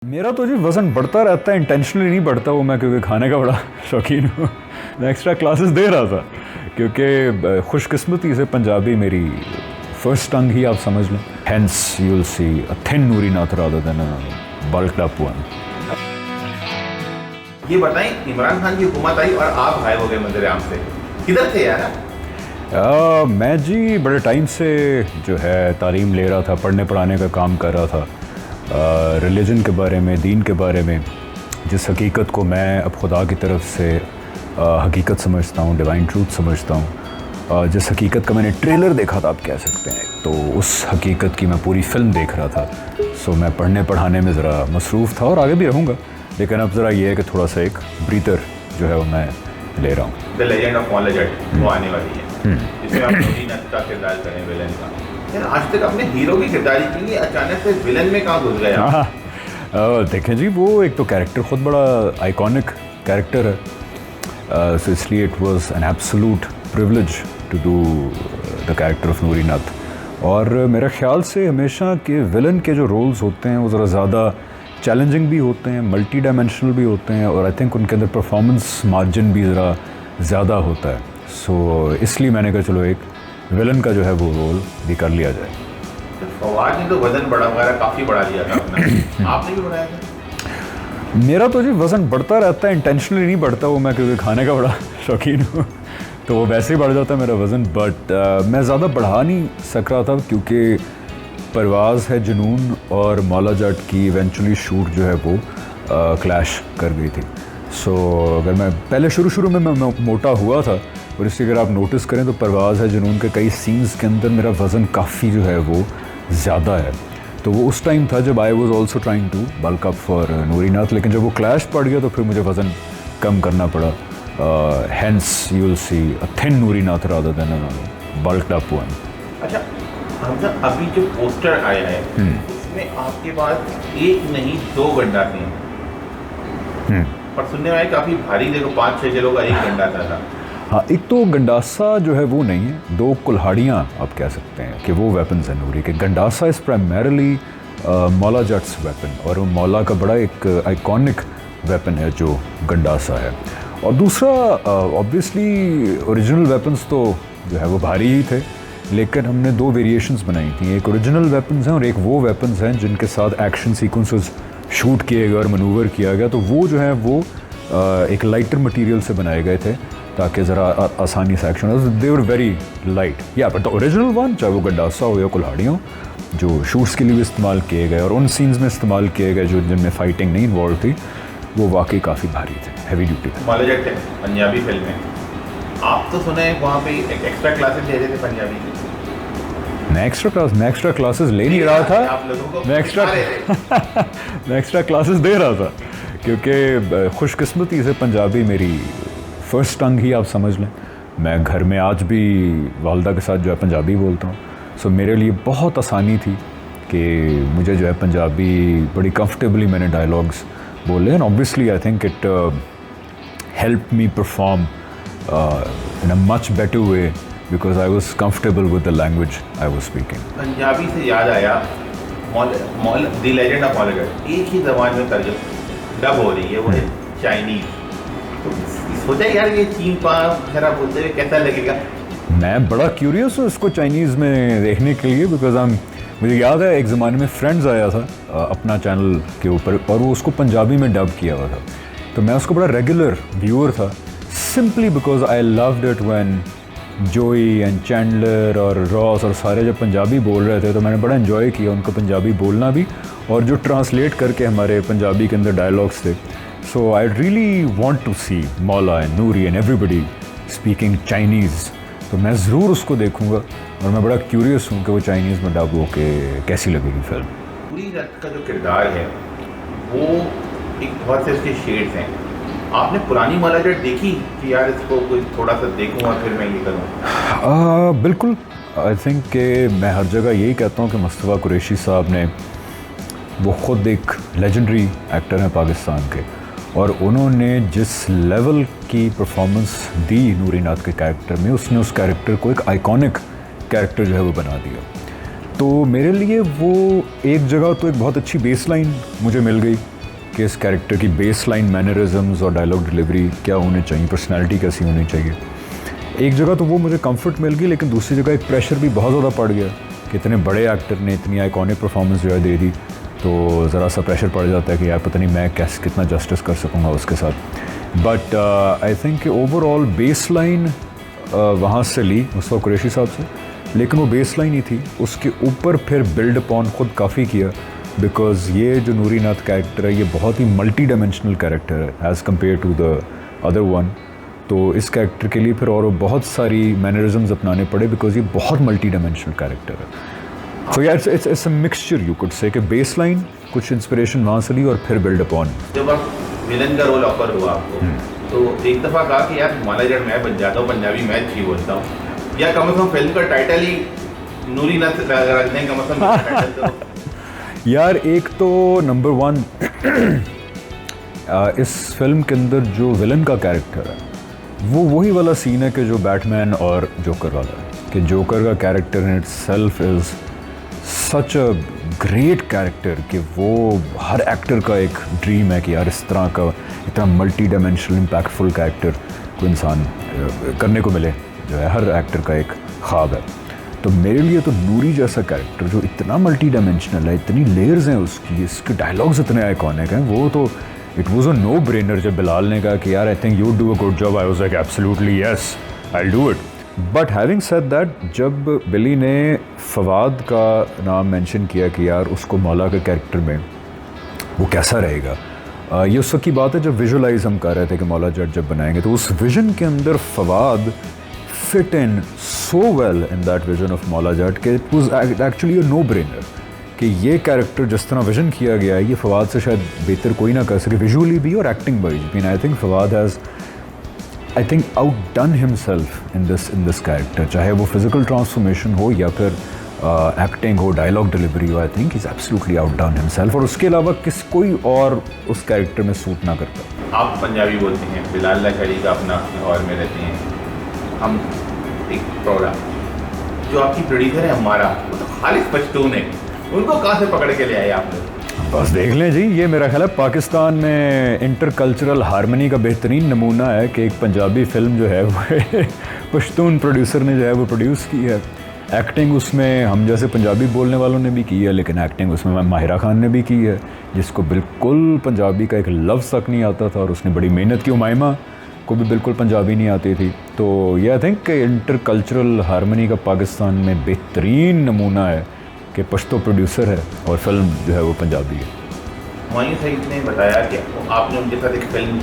मेरा तो जी वज़न बढ़ता रहता है, इंटेंशनली नहीं बढ़ता वो, मैं क्योंकि खाने का बड़ा शौकीन हूँ। मैं एक्स्ट्रा क्लासेस दे रहा था क्योंकि खुशकिस्मती से पंजाबी मेरी फर्स्ट टंग ही आप समझ लें। Hence you will see a thin Noori Nath rather than a bulked up one. ये बताएं, इमरान खान की हुकूमत आई और आप गायब हो गए मंदिर आम से, किधर थे यार? मैं जी बड़े टाइम से जो है तालीम ले रहा था, पढ़ने पढ़ाने का काम कर रहा था, रिलीजन के बारे में, दीन के बारे में, जिस हकीकत को मैं अब खुदा की तरफ से हकीकत समझता हूँ, डिवाइन ट्रूथ समझता हूँ, जिस हकीकत का मैंने ट्रेलर देखा था आप कह सकते हैं, तो उस हकीकत की मैं पूरी फिल्म देख रहा था। सो मैं पढ़ने पढ़ाने में ज़रा मसरूफ़ था और आगे भी रहूँगा, लेकिन अब ज़रा ये है कि थोड़ा सा एक ब्रीतर जो है वो मैं ले रहा हूँ। The legend of Maula Jatt वो आने वाली है, जिसमें आप नूरी नाथ का किरदार करें, विलन का। यार आज तक आपने हीरो की किरदारी की नहीं, अचानक से विलन में कहाँ घुस गए आप? देखें जी, वो एक तो कैरेक्टर ख़ुद बड़ा आइकॉनिक कैरेक्टर है, सो इसलिए it was an absolute privilege to do the character of Noori Nath. और मेरा ख्याल से हमेशा के विलन के जो रोल्स होते हैं वो ज़रा ज़्यादा चैलेंजिंग भी होते हैं, मल्टी डायमेंशनल भी होते हैं, और आई थिंक उनके अंदर परफॉर्मेंस मार्जिन भी ज़रा ज़्यादा होता है। सो इसलिए मैंने कहा चलो एक विलन का जो है वो रोल भी कर लिया जाए। फवाद ने तो वजन बड़ा वगैरह काफ़ी बढ़ा लिया था अपना, आपने भी बढ़ाया था? मेरा तो जी वज़न बढ़ता रहता है, इंटेंशनली नहीं बढ़ता वो, मैं क्योंकि खाने का बड़ा शौकीन हूँ, तो वो वैसे ही बढ़ जाता है मेरा वज़न। बट मैं ज़्यादा बढ़ा नहीं सक रहा था क्योंकि परवाज़ है जुनून और मौला जट की इवेंचुअली शूट जो है वो क्लैश कर गई थी। सो अगर मैं पहले शुरू में मैं मोटा हुआ था, और इसलिए अगर आप नोटिस करें तो परवाज़ है जुनून के कई सीन्स के अंदर मेरा वज़न काफ़ी जो है वो ज़्यादा है। तो वो उस टाइम था जब I was also trying to bulk up for Noori Nath, लेकिन जब वो क्लैश पड़ गया तो फिर मुझे वज़न कम करना पड़ा। Hence you will see a thin Noori Nath rather than a bulked up one. अच्छा हमजा, अभी जो पोस्टर आया है उसमें आपके पास एक नहीं दो गंडा थे, पर सुनने में आया काफ़ी भारी, देखो 5-6 किलो का एक गंडा था। हाँ, एक तो गंडासा जो है वो नहीं है, दो कुल्हाड़ियाँ आप कह सकते हैं कि वो वेपन्स हैं नूरी के। गंडासा इज़ प्राइमरली मौला जट्स वेपन, और वो मौला का बड़ा एक आइकॉनिक वेपन है जो गंडासा है। और दूसरा ऑब्वियसली ओरिजिनल वेपन्स तो जो है वो भारी ही थे, लेकिन हमने दो वेरिएशंस बनाई थी, एक ओरिजिनल वेपन्स हैं और एक वो वेपन्स हैं जिनके साथ एक्शन सीक्वेंसेस शूट किए गए और मनूवर किया गया। तो वो जो है वो एक लाइटर मटेरियल से बनाए गए थे ताकि ज़रा आसानी से एक्शन हो। दे वर वेरी लाइट, या बट द ओरिजिनल वन, चाहे वो गंडासा हो या कुल्हाड़ी हो, जो शूट्स के लिए भी इस्तेमाल किए गए और उन सीन्स में इस्तेमाल किए गए जो जिनमें फाइटिंग नहीं इन्वॉल्व थी, वो वाकई काफ़ी भारी थे, हैवी ड्यूटी थे। मौला जट थे पंजाबी फिल्म में, आप तो सुने हैं वहाँ पे एक्स्ट्रा क्लासेस दे रहे थे पंजाबी की। मैं एक्स्ट्रा क्लासेस ले नहीं रहा था, आप लोगों को मैं एक्स्ट्रा क्लासेस दे रहा था क्योंकि खुशकिस्मती से पंजाबी मेरी फर्स्ट टंग ही आप समझ लें। मैं घर में आज भी वालदा के साथ जो है पंजाबी बोलता हूँ। सो मेरे लिए बहुत आसानी थी कि मुझे जो है पंजाबी बड़ी कंफर्टेबली मैंने डायलॉग्स बोले, and obviously I think it help me perform in a much better way because I was comfortable with the language I was speaking. Punjabi से याद आया, the legend of Maula Jatt एक ही ज़बान में तर्जुमा डब हो रही है, वो है चाइनीज़। तो सोचा यार ये चीन पा जरा बोलते हुए कैसा लगेगा? मैं बड़ा क्यूरियस हूँ इसको चाइनीज़ में देखने के लिए, बिकॉज मुझे याद है एक ज़माने में फ्रेंड्स आया था अपना चैनल के ऊपर, और वो उसको पंजाबी में डब किया हुआ था, तो मैं उसको बड़ा रेगुलर व्यूअर था, simply because I loved it when जोई एंड चैंडलर और रॉस और सारे जब पंजाबी बोल रहे थे, तो मैंने बड़ा एंजॉय किया उनको पंजाबी बोलना भी, और जो ट्रांसलेट करके हमारे पंजाबी के अंदर डायलॉग्स थे। So I really want to see मौला and Noori and everybody speaking Chinese, तो मैं ज़रूर उसको देखूँगा, और मैं बड़ा क्यूरियस हूँ कि वो चाइनीज़ में डब होके कैसी लगेगी फिल्म। नूरी नाथ का जो किरदार है वो एक बहुत से उसके शेड्स हैं। आपने पुरानी मौला जट देखी कि यार इसको कोई थोड़ा सा देखूँ और फिर मैं ये करूँ? बिल्कुल, आई थिंक कि मैं हर जगह यही कहता हूँ कि मुस्तफ़ा कुरैशी साहब ने, वो ख़ुद एक लेजेंडरी एक्टर हैं पाकिस्तान के, और उन्होंने जिस लेवल की परफॉर्मेंस दी नूरी नाथ के कैरेक्टर में, उसने उस कैरेक्टर को एक आइकॉनिक कैरेक्टर जो है वो बना दिया। तो मेरे लिए वो एक जगह तो एक बहुत अच्छी बेस लाइन मुझे मिल गई कि इस कैरेक्टर की बेस लाइन मैनरिज़म्स और डायलॉग डिलीवरी क्या होने चाहिए, पर्सनैलिटी कैसी होनी चाहिए। एक जगह तो वो मुझे कंफर्ट मिल गई, लेकिन दूसरी जगह एक प्रेशर भी बहुत ज़्यादा पड़ गया कि इतने बड़े एक्टर ने इतनी आइकॉनिक परफॉर्मेंस जो है दे दी, तो ज़रा सा प्रेशर पड़ जाता है कि यार पता नहीं मैं कैसे कितना जस्टिस कर सकूँगा उसके साथ। But I think overall base line वहाँ से ली मुस्तफ़ा कुरैशी साहब से, लेकिन वो बेस लाइन ही थी, उसके ऊपर फिर बिल्ड अपॉन ख़ुद काफ़ी किया, बिकॉज़ ये जो नूरी नाथ कैरेक्टर है ये बहुत ही मल्टी डायमेंशनल कैरेक्टर है as compare to the other one. तो इस कैरेक्टर के लिए फिर और बहुत सारी मैनरिज़म्स अपनाने पड़े बिकॉज़ ये बहुत मल्टी डायमेंशनल कैरेक्टर है। सो यार it's a mixture you could say कि बेस लाइन कुछ इंस्पिरेशन वहाँ से ली और फिर बिल्ड अपॉन। जब आप विलन का रोल ऑफर हुआ आपको तो एक दफ़ा कहा कि यार मॉलाजट मैं बन जाता हूँ, पंजाबी मैं अच्छी बोलता हूँ, या कम से कम फिल्म का टाइटल ही नूरी नाथ रखने का मतलब टाइटल तो यार एक तो नंबर 1 इस फिल्म के अंदर जो विलन का कैरेक्टर है वो वही वाला सीन है कि जो बैटमैन और जोकर वाला है, कि जोकर का character in itself is such a great character कि वो हर एक्टर का एक ड्रीम है कि यार इस तरह का इतना मल्टी डायमेंशनल इम्पैक्टफुल कैरेक्टर को इंसान करने को मिले, जो है हर एक्टर का एक ख्वाब है। तो मेरे लिए तो नूरी जैसा कैरेक्टर जो इतना मल्टी डायमेंशनल है, इतनी लेयर्स हैं उसकी, इसके डायलॉग्स इतने आइकॉनिक हैं, वो तो it was a no brainer जब बिलाल ने कहा कि यार I think you do a good job, I was like absolutely yes I will do it. But having said that, जब बिली ने फवाद का नाम मेंशन किया कि यार उसको मौला के कैरेक्टर में वो कैसा रहेगा, ये उस वक्त की बात है जब विजुअलाइज हम कर रहे थे कि मौला जट जब बनाएंगे, तो उस विजन के अंदर Fawad fit in so well in that vision of Maula Jatt कि it was actually a no-brainer कि ये कैरेक्टर जिस तरह विजन किया गया है ये फवाद से शायद बेहतर कोई ना कर सके विजुअली भी और एक्टिंग वाइज भी। I think Fawad has outdone himself in this character, चाहे वो फिजिकल ट्रांसफॉर्मेशन हो या फिर एक्टिंग हो, डायलॉग डिलीवरी हो। I think is absolutely outdone himself और उसके अलावा कोई और उस कैरेक्टर में सूट ना करता। आप पंजाबी बोलते हैं, बिलाल लाहौरी का अपना लाहौर में रहते हैं, हम एक प्रोग्राम जो आपकी प्रोड्यूसर है हमारा वो तो खालिद पश्तून है, उनको कहाँ से पकड़ के ले आए आप लोग? बस देख लें जी, ये मेरा ख्याल है पाकिस्तान में इंटरकल्चरल हारमनी का बेहतरीन नमूना है कि एक पंजाबी फिल्म जो है वो पश्तून प्रोड्यूसर ने जो है वो प्रोड्यूस की है। एक्टिंग उसमें हम जैसे पंजाबी बोलने वालों ने भी की है, लेकिन एक्टिंग उसमें माहिरा खान ने भी की है जिसको बिल्कुल पंजाबी का एक लफ्ज़ तक नहीं आता था और उसने बड़ी मेहनत की। उमाइमा को भी बिल्कुल पंजाबी नहीं आती थी। तो ये आई थिंक इंटरकल्चरल हारमनी का पाकिस्तान में बेहतरीन नमूना है कि पश्तो प्रोड्यूसर है और फिल्म जो है वो पंजाबी है। हुमायूं साहिब ने बताया कि आपने उनके साथ एक फिल्म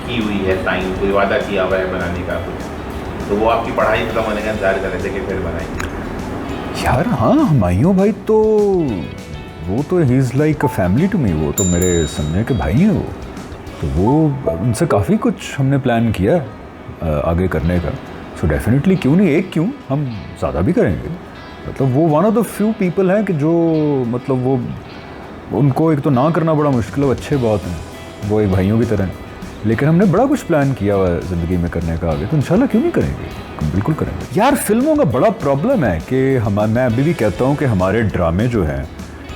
की हुई है, साइन कोई वादा किया हुआ है बनाने का कुछ, तो वो आपकी पढ़ाई खत्म होने का इंतजार कर रहे थे कि फिर बनाएंगे? यार हाँ, हुमायूं भाई तो वो तो ही is like a family to me, वो तो मेरे समझे के भाई हैं वो, तो वो उनसे काफ़ी कुछ हमने प्लान किया है आगे करने का। सो डेफिनेटली क्यों नहीं, एक क्यों, हम ज़्यादा भी करेंगे। मतलब वो one of the few people हैं कि जो मतलब वो उनको एक तो ना करना बड़ा मुश्किल है, अच्छे बहुत हैं, वो एक भाइयों की तरह हैं, लेकिन हमने बड़ा कुछ प्लान किया हुआ है ज़िंदगी में करने का आगे, तो इंशाल्लाह क्यों नहीं करेंगे, बिल्कुल करेंगे। यार फिल्मों का बड़ा प्रॉब्लम है कि मैं अभी भी कहता हूँ कि हमारे ड्रामे जो हैं,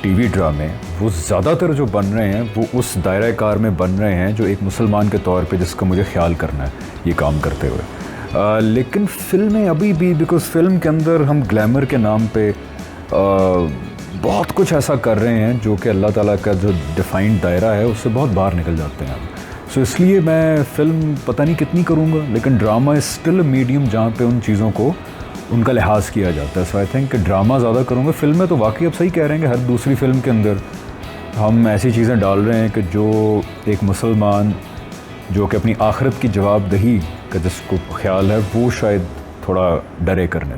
टीवी ड्रामे, वो ज़्यादातर जो बन रहे हैं वो उस दायरा कार में बन रहे हैं जो एक मुसलमान के तौर पे जिसका मुझे ख्याल करना है ये काम करते हुए। लेकिन फ़िल्में अभी भी, बिकॉज़ फ़िल्म के अंदर हम ग्लैमर के नाम पे बहुत कुछ ऐसा कर रहे हैं जो कि अल्लाह ताला का जो डिफ़ाइंड दायरा है उससे बहुत बाहर निकल जाते हैं हम। सो इसलिए मैं फ़िल्म पता नहीं कितनी करूँगा, लेकिन ड्रामा इज़ स्टिल मीडियम जहाँ पे उन चीज़ों को उनका लिहाज किया जाता है। सो आई थिंक ड्रामा ज़्यादा करूँगा। फिल्में तो वाकई आप सही कह रहे हैं कि हर दूसरी फिल्म के अंदर हम ऐसी चीज़ें डाल रहे हैं कि जो एक मुसलमान जो कि अपनी आखिरत की जवाबदही का जिसको ख्याल है वो शायद थोड़ा डरे करने से।